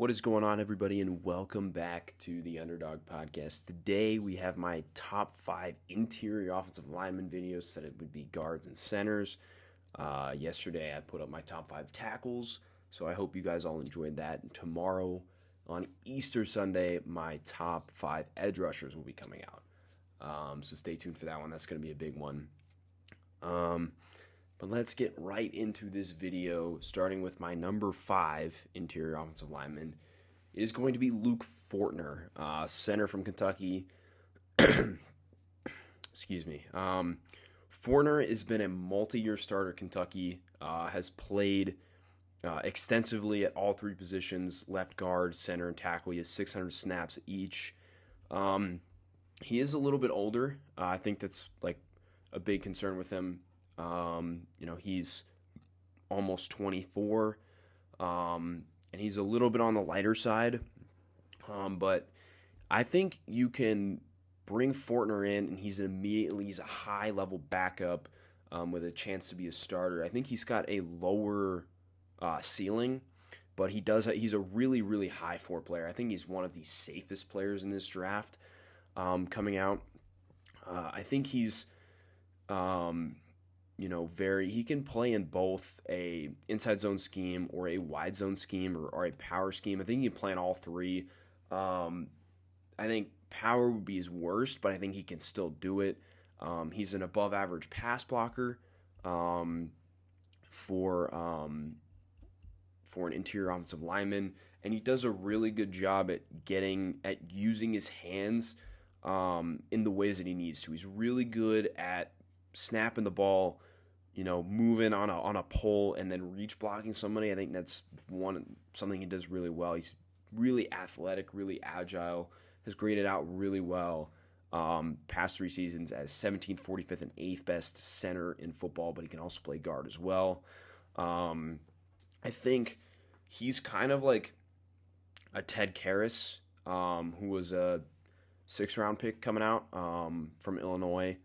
What is going on, everybody, and welcome back to the Underdog Podcast. Today, we have my top 5 interior offensive lineman videos, said it would be guards and centers. Yesterday, I put up my top 5 tackles, so I hope you guys all enjoyed that. And tomorrow, on Easter Sunday, my top 5 edge rushers will be coming out. So stay tuned for that one. That's going to be a big one. But let's get right into this video, starting with my number 5 interior offensive lineman. It is going to be Luke Fortner, center from Kentucky. Excuse me. Fortner has been a multi-year starter at Kentucky, has played extensively at all 3 positions, left guard, center, and tackle. He has 600 snaps each. He is a little bit older. I think that's like a big concern with him. He's almost 24, and he's a little bit on the lighter side, but I think you can bring Fortner in, and he's a high-level backup with a chance to be a starter. I think he's got a lower ceiling, but he's a really, really high floor player. I think he's one of the safest players in this draft coming out. I think he's he can play in both a inside zone scheme or a wide zone scheme or a power scheme. I think he can play in all 3. I think power would be his worst, but I think he can still do it. He's an above average pass blocker for an interior offensive lineman, and he does a really good job at using his hands in the ways that he needs to. He's really good at snapping the ball, moving on a pole and then reach blocking somebody. I think that's something he does really well. He's really athletic, really agile, has graded out really well past 3 seasons as 17th, 45th, and 8th best center in football, but he can also play guard as well. I think he's kind of like a Ted Karras, who was a 6th-round pick coming out from Illinois.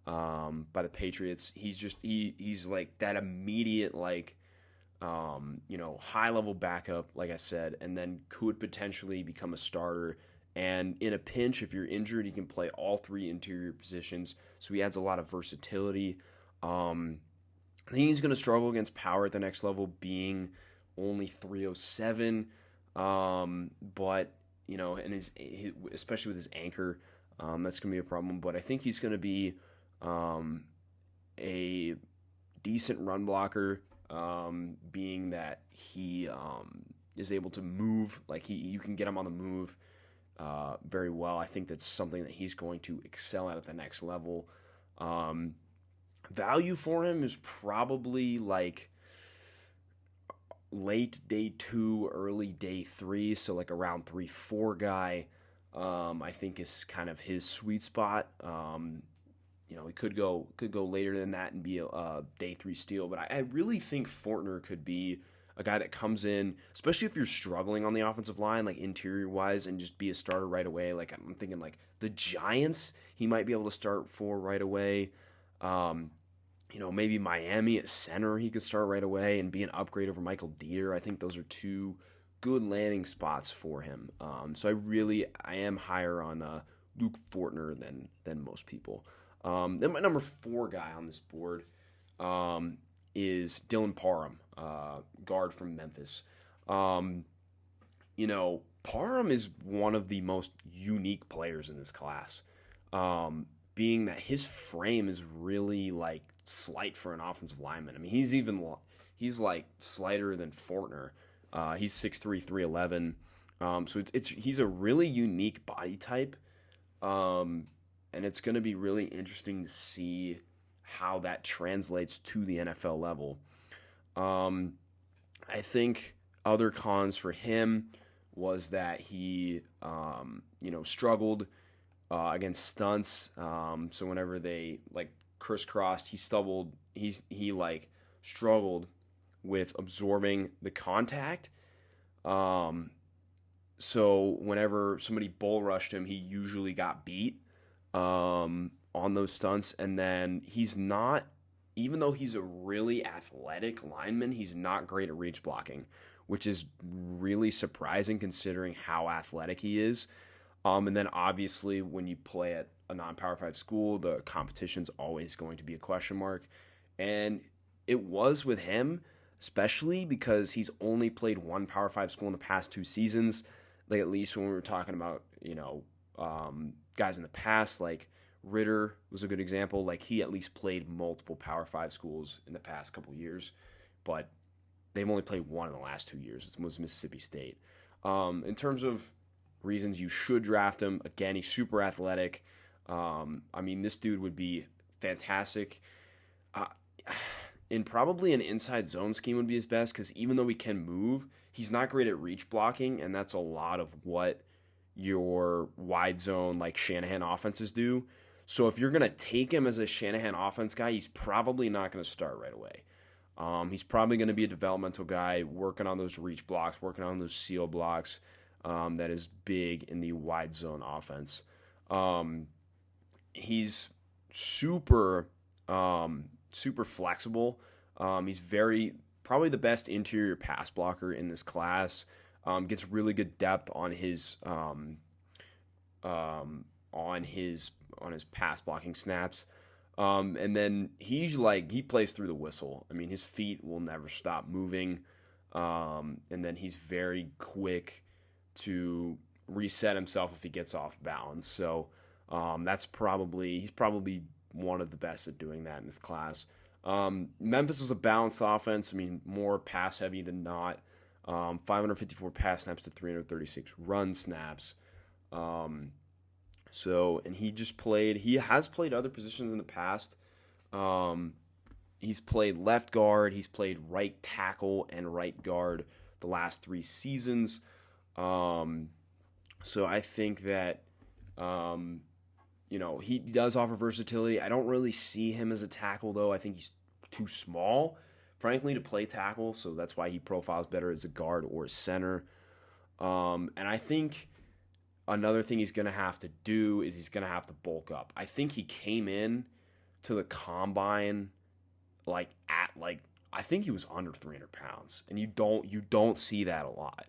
By the Patriots. He's like that immediate high level backup, like I said, and then could potentially become a starter. And in a pinch, if you're injured, he can play all 3 interior positions. So he adds a lot of versatility. I think he's going to struggle against power at the next level, being only 307. But and his especially with his anchor, that's going to be a problem. But I think he's going to be a decent run blocker, being that he is able to move. You can get him on the move very well. I think that's something that he's going to excel at the next level. Value for him is probably like late day 2, early day 3, so like around 3-4 guy. I think is kind of his sweet spot. He could go later than that and be a day 3 steal, but I really think Fortner could be a guy that comes in, especially if you're struggling on the offensive line, like interior-wise, and just be a starter right away. Like I'm thinking like the Giants, he might be able to start for right away. Maybe Miami at center, he could start right away and be an upgrade over Michael Dieter. I think those are 2 good landing spots for him. So I am higher on Luke Fortner than most people. Then my number 4 guy on this board is Dillon Parham, guard from Memphis. Parham is one of the most unique players in this class, being that his frame is really like slight for an offensive lineman. I mean, he's like slighter than Fortner. He's 6'3", 311. So he's a really unique body type. And it's going to be really interesting to see how that translates to the NFL level. I think other cons for him was that he, struggled against stunts. So whenever they crisscrossed, he struggled with absorbing the contact. So whenever somebody bull rushed him, he usually got beat on those stunts. And then he's not, even though he's a really athletic lineman, he's not great at reach blocking, which is really surprising considering how athletic he is. And then obviously when you play at a non-Power 5 school, the competition's always going to be a question mark. And it was with him, especially because he's only played one Power 5 school in the past 2 seasons. Like, at least when we were talking about, guys in the past, like Ritter was a good example. Like, he at least played multiple Power 5 schools in the past couple years, but they've only played one in the last 2 years. It was Mississippi State. In terms of reasons you should draft him, again, he's super athletic. This dude would be fantastic. In probably an inside zone scheme would be his best, because even though he can move, he's not great at reach blocking, and that's a lot of what your wide zone, like Shanahan offenses do. So if you're going to take him as a Shanahan offense guy, he's probably not going to start right away. He's probably going to be a developmental guy working on those reach blocks, working on those seal blocks. That is big in the wide zone offense. He's super flexible. He's probably the best interior pass blocker in this class. Gets really good depth on his pass blocking snaps. And then he plays through the whistle. I mean, his feet will never stop moving. And then he's very quick to reset himself if he gets off balance. So he's probably one of the best at doing that in this class. Memphis was a balanced offense. I mean, more pass heavy than not. 554 pass snaps to 336 run snaps. And he has played other positions in the past. He's played left guard, he's played right tackle and right guard the last 3 seasons. So I think that, he does offer versatility. I don't really see him as a tackle, though. I think he's too small, frankly, to play tackle, so that's why he profiles better as a guard or a center. And I think another thing he's going to have to do is he's going to have to bulk up. I think he came in to the combine I think he was under 300 pounds, and you don't see that a lot.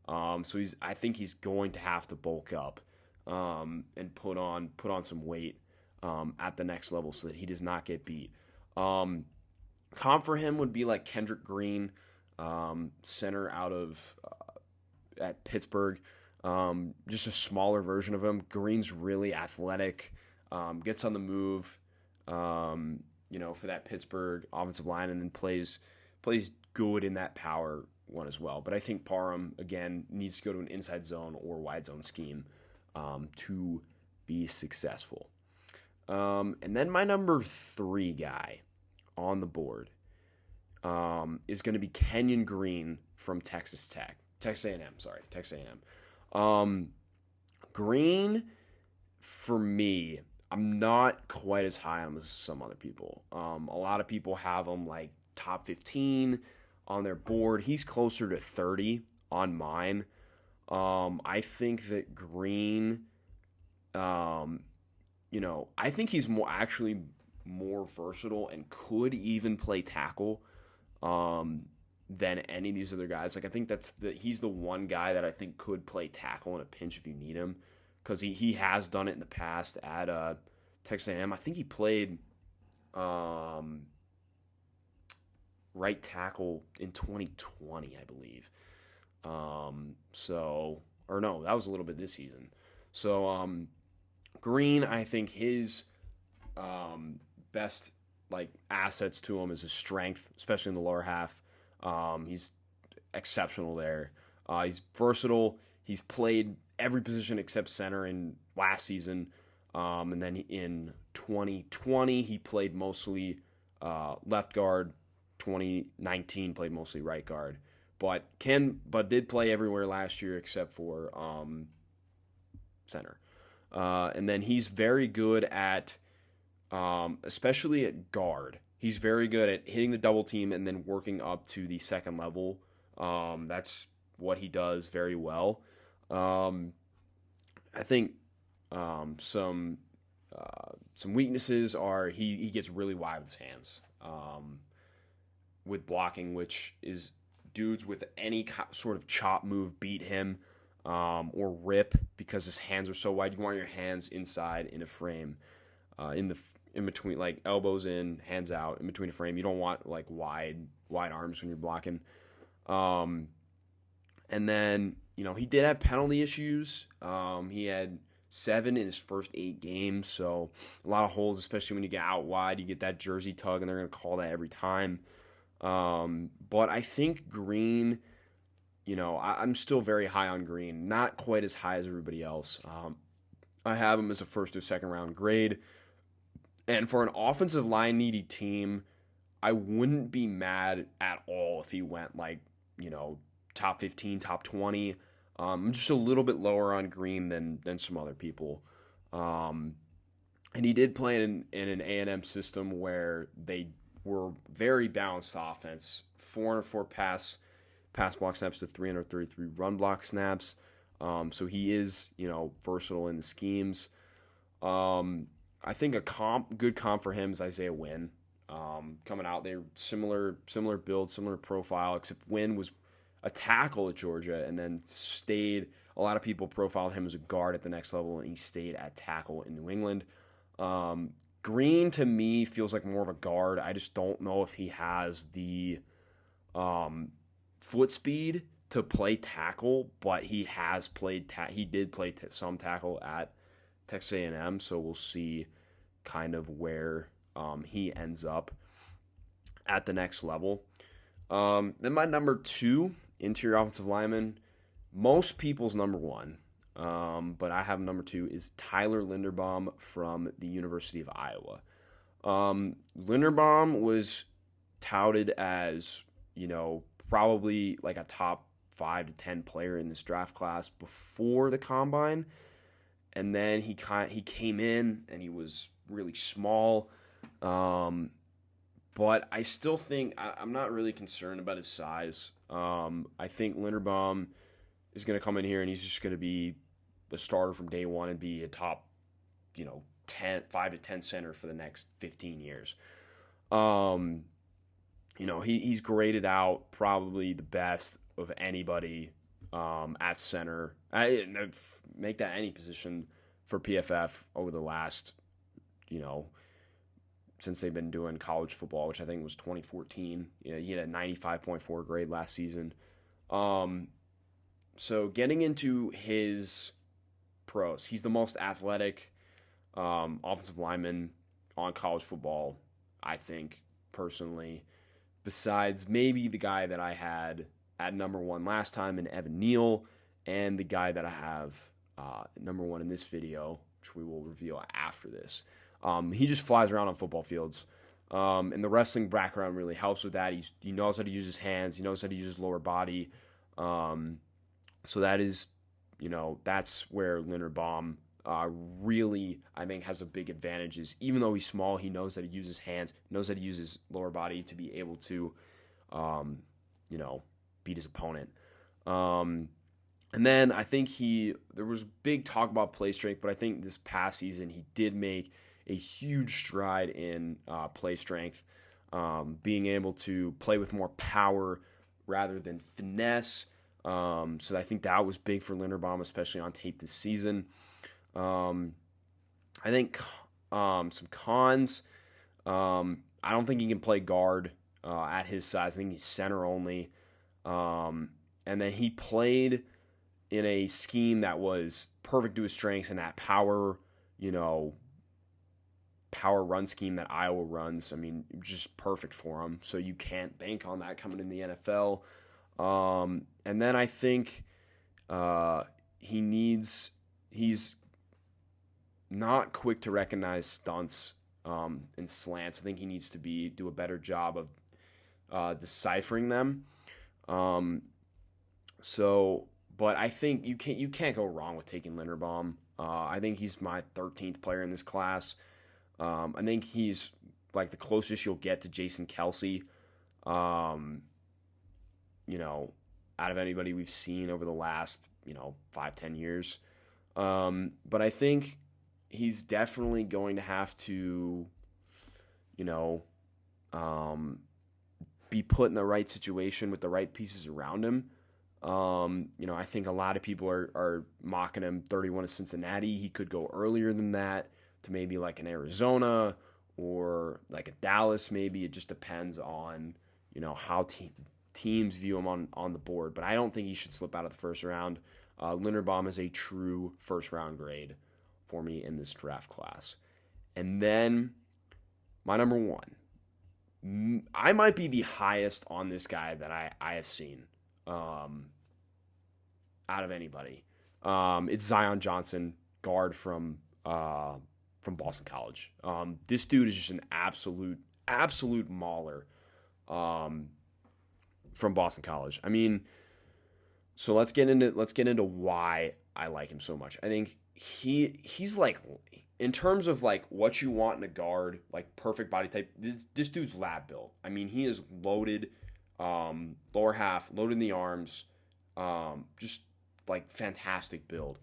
I think he's going to have to bulk up and put on some weight at the next level so that he does not get beat. Comp for him would be like Kendrick Green, center out of at Pittsburgh. Just a smaller version of him. Green's really athletic, gets on the move, for that Pittsburgh offensive line, and then plays good in that power one as well. But I think Parham, again, needs to go to an inside zone or wide zone scheme to be successful. And then my number 3 guy on the board is going to be Kenyon Green from Texas A&M. Green, for me, I'm not quite as high on him as some other people. A lot of people have him like top 15 on their board. He's closer to 30 on mine. I think that Green, I think he's more versatile and could even play tackle than any of these other guys. Like, I think he's the one guy that I think could play tackle in a pinch if you need him, because he has done it in the past at Texas A&M. I think he played right tackle in 2020, I believe. That was a little bit this season. So Green, I think his best assets to him is his strength, especially in the lower half. He's exceptional there. He's versatile. He's played every position except center in last season. And then in 2020, he played mostly left guard. 2019 played mostly right guard. But did play everywhere last year except for center. And then he's very good at, especially at guard. He's very good at hitting the double team and then working up to the second level. That's what he does very well. I think some weaknesses are he gets really wide with his hands with blocking, which is dudes with any sort of chop move beat him or rip because his hands are so wide. You want your hands inside in a frame, in between, like elbows in, hands out, in between a frame. You don't want like wide arms when you're blocking. And then, he did have penalty issues. He had 7 in his first 8 games, so a lot of holds, especially when you get out wide. You get that jersey tug, and they're going to call that every time. But I think Green, I'm still very high on Green. Not quite as high as everybody else. I have him as a first or second round grade. And for an offensive line needy team, I wouldn't be mad at all if he went top 15, top 20. I'm just a little bit lower on Green than some other people. And he did play in an A&M system where they were very balanced offense. 404 pass block snaps to 333 run block snaps. So he is, versatile in the schemes. I think a good comp for him is Isaiah Wynn. Coming out, they're similar build, similar profile, except Wynn was a tackle at Georgia and then stayed. A lot of people profiled him as a guard at the next level, and he stayed at tackle in New England. Green, to me, feels like more of a guard. I just don't know if he has the foot speed to play tackle, but he has played. He did play some tackle at Texas A&M, so we'll see kind of where he ends up at the next level. Then my number 2, interior offensive lineman, most people's number 1, but I have number 2, is Tyler Linderbaum from the University of Iowa. Linderbaum was touted as, probably like a top 5 to 10 player in this draft class before the combine. And then he came in and he was really small. But I still think I'm not really concerned about his size. I think Linderbaum is going to come in here and he's just going to be the starter from day one and be a top, 5 to 10 center for the next 15 years. He's graded out probably the best of anybody at center. Make that any position for PFF over the last, since they've been doing college football, which I think was 2014. He had a 95.4 grade last season. So getting into his pros, he's the most athletic offensive lineman on college football, I think, personally, besides maybe the guy that I had at number 1 last time in Evan Neal, and the guy that I have number 1 in this video, which we will reveal after this. He just flies around on football fields. And the wrestling background really helps with that. He knows how to use his hands. He knows how to use his lower body. So that is, that's where Linderbaum really, I think, has a big advantage. Is even though he's small, he knows how to use his hands, knows how to use his lower body to be able to, beat his opponent. And then I think there was big talk about play strength, but I think this past season he did make a huge stride in play strength, being able to play with more power rather than finesse. So I think that was big for Linderbaum, especially on tape this season. I think some cons. I don't think he can play guard at his size. I think he's center only. And then he played in a scheme that was perfect to his strengths, and that power run scheme that Iowa runs. I mean, just perfect for him. So you can't bank on that coming in the NFL. And then I think he's not quick to recognize stunts and slants. I think he needs to do a better job of deciphering them. But I think you can't go wrong with taking Linderbaum. I think he's my 13th player in this class. I think he's like the closest you'll get to Jason Kelce, out of anybody we've seen over the last, 5-10 years. But I think he's definitely going to have to, be put in the right situation with the right pieces around him. I think a lot of people are mocking him 31 to Cincinnati. He could go earlier than that to maybe like an Arizona or like a Dallas maybe. It just depends on, how teams view him on the board. But I don't think he should slip out of the first round. Linderbaum is a true first-round grade for me in this draft class. And then my number one. I might be the highest on this guy that I have seen out of anybody. It's Zion Johnson, guard from Boston College. This dude is just an absolute mauler from Boston College. I mean, so let's get into why I like him so much. I think he's like, in terms of like what you want in a guard, like perfect body type, this dude's lab built. I mean, he is loaded, lower half, loaded in the arms, just like fantastic build.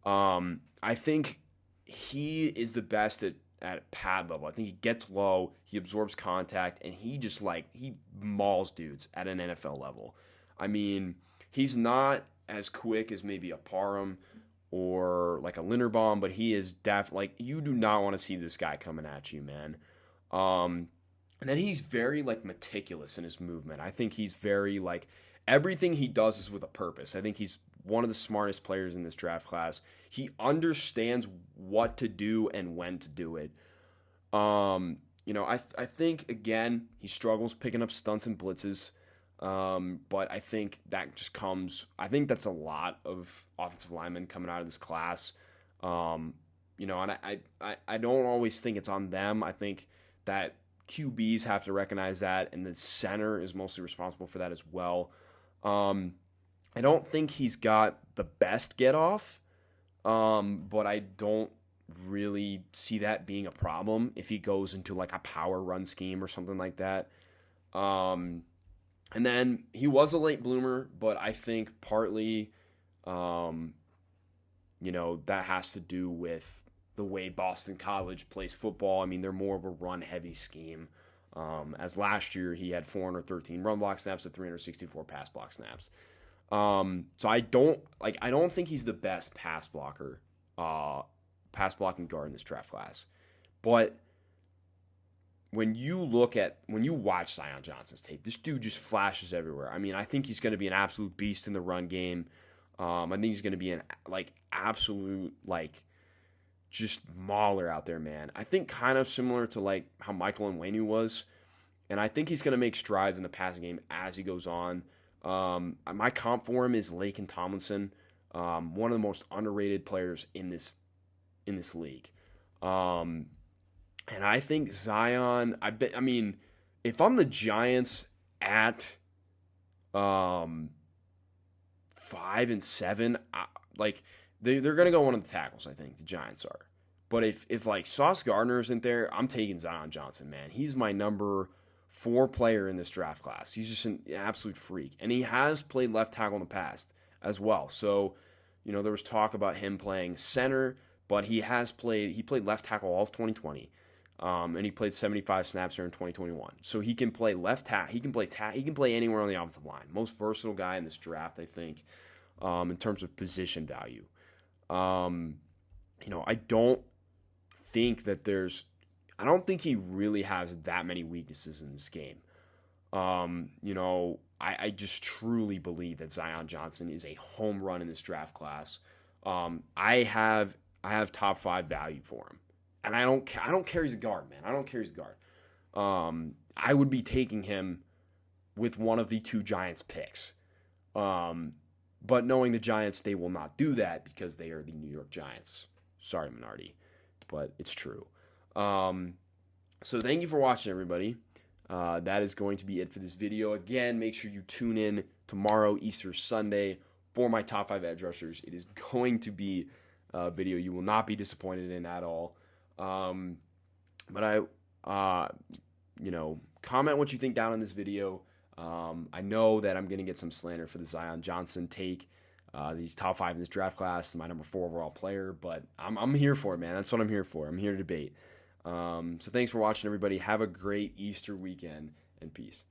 I think he is the best at pad level. I think he gets low, he absorbs contact, and he just he mauls dudes at an NFL level. I mean, he's not as quick as maybe a Parham or like a Linderbaum, but he is definitely, you do not want to see this guy coming at you, man. And then he's very meticulous in his movement. I think he's very everything he does is with a purpose. I think he's one of the smartest players in this draft class. He understands what to do and when to do it. I think, again, he struggles picking up stunts and blitzes. But I think that just I think that's a lot of offensive linemen coming out of this class. And I don't always think it's on them. I think that QBs have to recognize that, and the center is mostly responsible for that as well. I don't think he's got the best get off, but I don't really see that being a problem if he goes into a power run scheme or something like that. And then he was a late bloomer, but I think partly, that has to do with the way Boston College plays football. I mean, they're more of a run-heavy scheme. As last year, he had 413 run block snaps and 364 pass block snaps. So I don't think he's the best pass blocking guard in this draft class. But when you watch Zion Johnson's tape, this dude just flashes everywhere. I mean, I think he's going to be an absolute beast in the run game. I think he's going to be an absolute just mauler out there, man. I think kind of similar to how Michael Onwenu was, and I think he's going to make strides in the passing game as he goes on. My comp for him is Laken Tomlinson, one of the most underrated players in this league. And I think Zion, if I'm the Giants at 5-7, they're going to go one of the tackles, I think, the Giants are. But if Sauce Gardner isn't there, I'm taking Zion Johnson, man. He's my number 4 player in this draft class. He's just an absolute freak. And he has played left tackle in the past as well. So, there was talk about him playing center, but he played left tackle all of 2020. And he played 75 snaps here in 2021. So he can play left tackle. He can play anywhere on the offensive line. Most versatile guy in this draft, I think, in terms of position value. I don't think he really has that many weaknesses in this game. I just truly believe that Zion Johnson is a home run in this draft class. I have top 5 value for him. And I don't care he's a guard, man. I don't care he's a guard. I would be taking him with one of the 2 Giants picks. But knowing the Giants, they will not do that because they are the New York Giants. Sorry, Minardi, but it's true. So thank you for watching, everybody. That is going to be it for this video. Again, make sure you tune in tomorrow, Easter Sunday, for my top 5 edge rushers. It is going to be a video you will not be disappointed in at all. But comment what you think down in this video. I know that I'm going to get some slander for the Zion Johnson take. These top 5 in this draft class, my number 4 overall player, but I'm here for it, man. That's what I'm here for. I'm here to debate. So thanks for watching, everybody. Have a great Easter weekend, and peace.